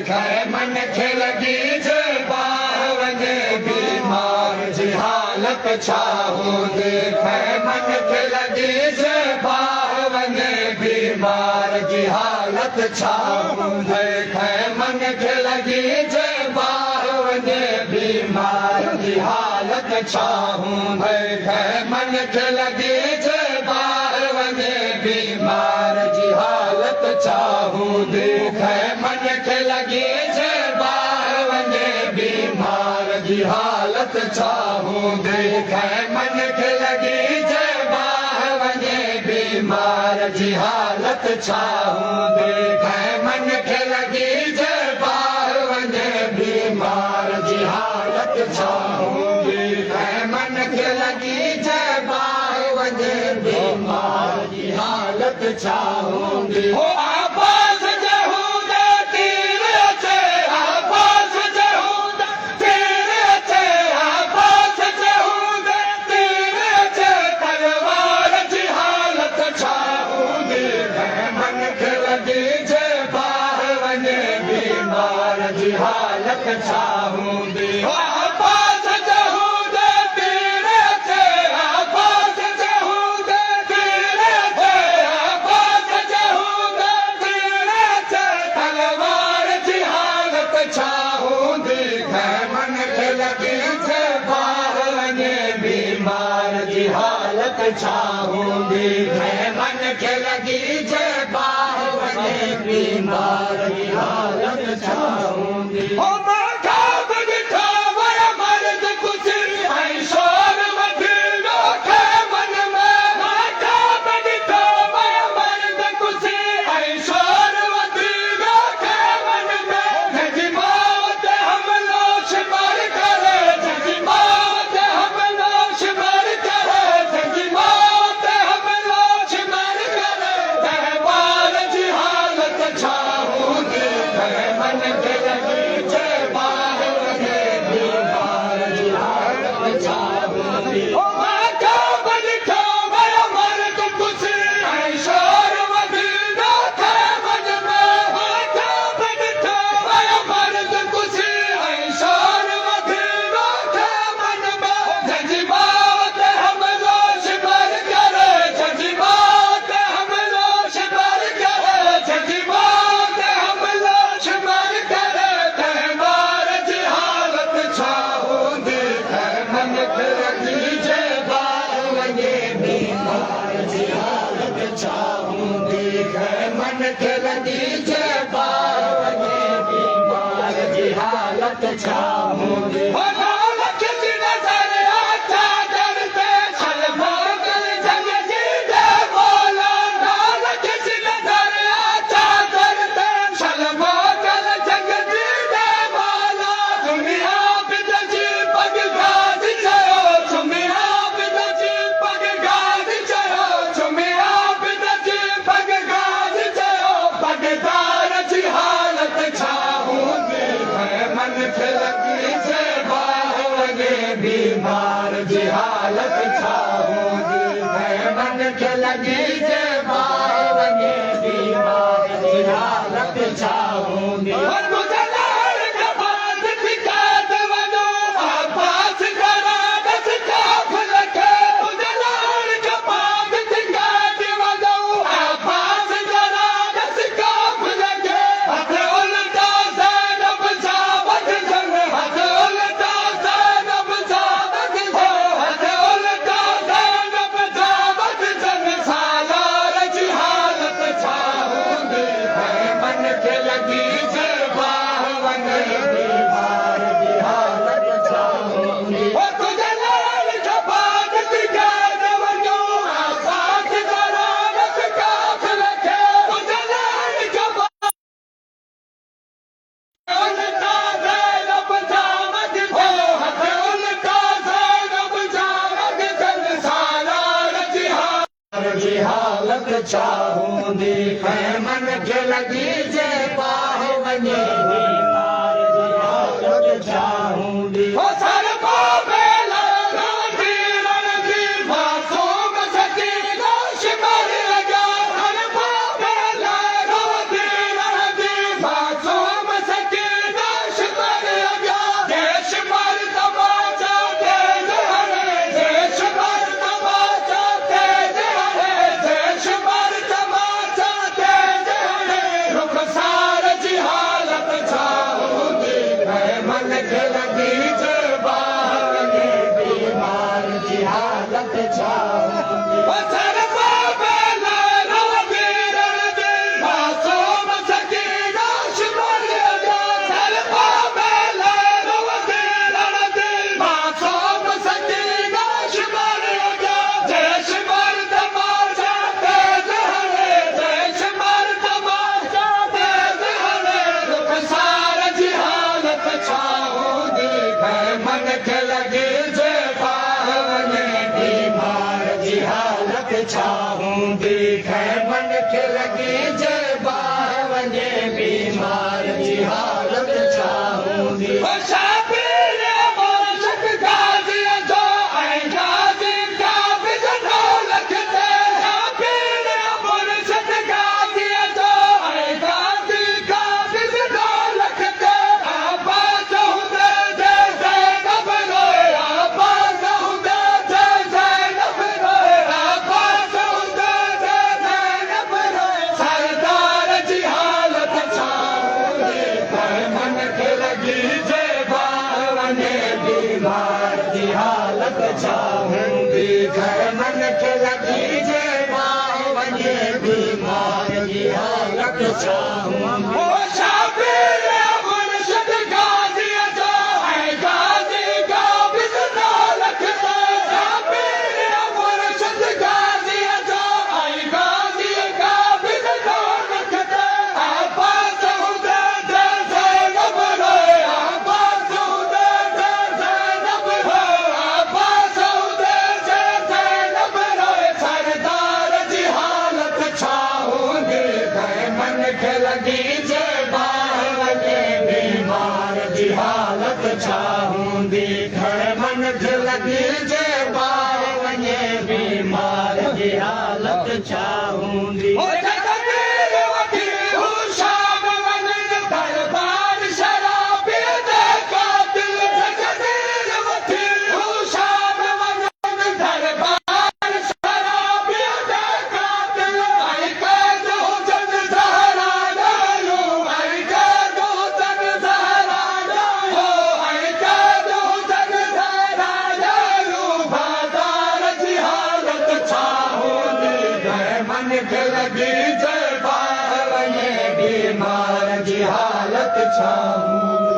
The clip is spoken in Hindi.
देखे मन खे लगी जे बाहि वञे बीमार जी हालत छा हूंदी देखे मन खे लगी जे बाहि वञे बीमार जी हालत छा हूंदी देखे मन खे लगी जे बाहि वञे बीमार जी हालत छा हूंदी देखे मन खे लगी जे बाहि वञे बीमार जी हालत छा हूंदी देखे मन खे लगी जे बाहि वञे बीमार जी हालत छा हूंदी देखे मन खे लगी जे बाहि वञे बीमार जी हालत छा हूंदी देखे मन खे लगी जे बाहि वञे बीमार जी हालत छा हूंदी देखे मन खे लगी जे बाहि वञे बीमार जी हालत छा हूंदी हो आबास जे हूंदे तीर अचे आबास जे हूंदे तीर अचे आबास जे हूंदे तीर अचे तलवार जी हालत छा हूंदी देखे मन खे लगी जे बाहि वञे बीमार जी हालत छा हूंदी आबास जे हूंदे तीर अचे आबास जे हूंदे तीर अचे आबास जे हूंदे तीर अचे तलवार जी हालत छा हूंदी देखे मन खे लगी जे बाहि वञे बीमार जी हालत छा हूंदी देखे मन खे लगी जे बाहि वञे बीमार जी हालत छा हूंदी हो माथा बि ॾिठो वर मर्द कुझु ऐं शोर वधी ॾोखे मन में माथा बि ॾिठो वर मर्द कुझु ऐं शोर वधी ॾोखे मन में जंहिंजी माउ ते हमलो शुमार करे जंहिंजी माउ ते हमलो शुमार करे जंहिंजी माउ ते हमलो शुमार करे तंहिं ॿार जी हालत छा हूंदी तंहिं मन खे लगी जे बाहि वञे बीमार जी हालत छा हूंदी हो माथा बि ॾिठो वर मर्द कुझु ऐं शोर वधी ॾोखे मन में माथा बि ॾिठो वर मर्द कुझु ऐं शोर वधी ॾोखे मन में जंहिंजी माउ ते हमलो शुमार करे जंहिंजी माउ ते हमलो शुमार करे जंहिंजी माउ ते हमलो शुमार करे तंहिं ॿार जी हालत छा हूंदी तंहिं मन खे लगी जे बाहि वञे बीमार जी हालत छा हूंदी तंहिं मन खे लगी जे बाहि वञे बीमार जी हालत छा हूंदी हो नानक जी नज़र आछा दर ते छल मोगल जग जी दे बोला नानक जी नज़र आछा दर ते छल मोगल जग जी दे बोला दुनिया बिद जी पग गाद चयो दुनिया बिद जी पग गाद चयो दुनिया बिद जी पग गाद चयो पगदार जी हालत छा हूंदी तंहिं मन खे लगी जे बाहि वञे बीमार जी हालत छा हूंदी तंहिं मन खे लगी जे बाहि वञे बीमार जी हालत छा हूंदी हो तुंहिंजे लाल कबाद फिकाद वञो आबास करा दस काफ़िल खे तुंहिंजे लाल कबाद फिकाद वञो आबास करा दस काफ़िल खे हथ उल्टा ज़ैनब जा वठजनि हथ उल्टा ज़ैनब जा वठजनि हथ उल्टा ज़ैनब जा वठजनि सालार जी हालत छा हूंदी तंहिं मन खे लगी जे बाहि वञे बीमार जी हालत छा हूंदी हो तुंहिंजे लाल कबाद फिकाद वञो आबास करा दस काफ़िल खे तुंहिंजे लाल कबाद उल्टा ज़ैनब जा वठजनि हथ उल्टा ज़ैनब जा वठजनि सालार जी हालत छा हूंदी तंहिं मन खे लगी जे बाहि वञे बीमार जी हालत छा हूंदी हो सर बाबे लॻी रणजी मासूम सची दोष मर लॻा सर बाबे लॻी रणजी मासूम सची बीमार की हालत छा हूंदी जंहिं मन खे लॻी जे बाहि वञे बीमार की हालत छा हूंदी ओ शाबीर मुर्शिद गाज़ीअ जो ऐं गाज़ी क़ाबिज़ नालख तो शाबीर मुर्शिद गाज़ीअ जो ऐं गाज़ी क़ाबिज़ नालख तो आबाद हुंदे ज़ैनब रोए आबाद हुंदे ज़ैनब रोए आबाद हुंदे ज़ैनब रोए सरदार जी हालत छा हूंदी जंहिं मन खे लॻी जे बाहि वञे बीमार जी हालत छा हूंदी जंहिं मन खे लॻी जे बाहि वञे बीमार जी हालत छा हूंदी शाम वञनि दरबार शराबीअ जे कातिल जगदीर वठी शाम वञनि दरबार शराबीअ जे कातिल ऐं कैद हुजनि ज़हरा ॾायूं ऐं कैद हुजनि ज़हरा ॾायूं ऐं कैद हुजनि ज़हरा ॾायूं बाज़ार जी हालत छा हूंदी जंहिं मन खे लॻी जे बाहि वञे बीमार जी हालत छा हूंदी